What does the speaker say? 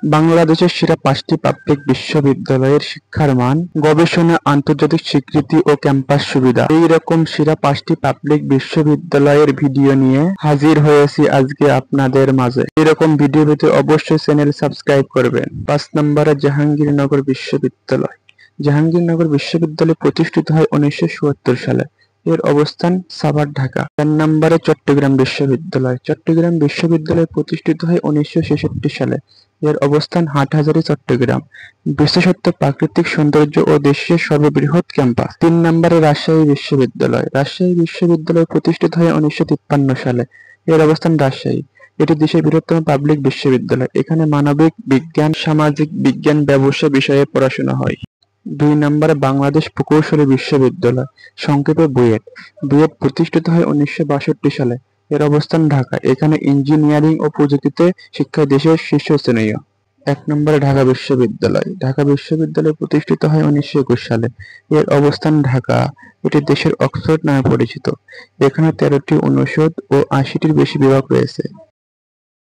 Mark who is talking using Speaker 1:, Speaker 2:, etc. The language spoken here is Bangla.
Speaker 1: বাংলাদেশের সেরা ৫টি পাবলিক বিশ্ববিদ্যালয়ের শিক্ষার মান, গবেষণা, আন্তর্জাতিক স্বীকৃতি ও ক্যাম্পাস সুবিধা। এই রকম সেরা ৫টি পাবলিক বিশ্ববিদ্যালয়ের ভিডিও নিয়ে হাজির হয়েছি আজকে আপনাদের মাঝে। এরকম ভিডিও পেতে অবশ্যই চ্যানেল সাবস্ক্রাইব করবেন। ৫ নম্বরে জাহাঙ্গীরনগর বিশ্ববিদ্যালয়। জাহাঙ্গীরনগর বিশ্ববিদ্যালয় প্রতিষ্ঠিত হয় ১৯৭৪ সালে। এর অবস্থান সাভার, ঢাকা। ৪ নম্বরে চট্টগ্রাম বিশ্ববিদ্যালয়। চট্টগ্রাম বিশ্ববিদ্যালয় প্রতিষ্ঠিত হয় ১৯৬৬ সালে। এর অবস্থান হাটহাজারী, চট্টগ্রাম। বিশেষত্ব প্রাকৃতিক সৌন্দর্য ও দেশের সর্ববৃহৎ ক্যাম্পাস। ৩ নম্বরে রাজশাহী বিশ্ববিদ্যালয়। রাজশাহী বিশ্ববিদ্যালয় প্রতিষ্ঠিত হয় ১৯৫৩ সালে। এর অবস্থান রাজশাহী। এটি দেশের বৃহত্তম পাবলিক বিশ্ববিদ্যালয়। এখানে মানবিক বিজ্ঞান, সামাজিক বিজ্ঞান, ব্যবসা বিষয়ে পড়াশোনা হয়। ২ নম্বরে বাংলাদেশ প্রকৌশলী বিশ্ববিদ্যালয়, সংক্ষেপে বুয়েট। বুয়েট প্রতিষ্ঠিত হয় ১৯৬২ সালে। এর অবস্থান ঢাকা। এখানে ইঞ্জিনিয়ারিং ও প্রযুক্তিতে শিক্ষায় দেশের শীর্ষস্থানীয়। ১ নম্বরে ঢাকা বিশ্ববিদ্যালয়। ঢাকা বিশ্ববিদ্যালয় প্রতিষ্ঠিত হয় ১৯২১ সালে। এর অবস্থান ঢাকা। এটি দেশের অক্সফোর্ড নামে পরিচিত। এখানে ১৩টি অনুষদ ও ৮০টির বেশি বিভাগ রয়েছে।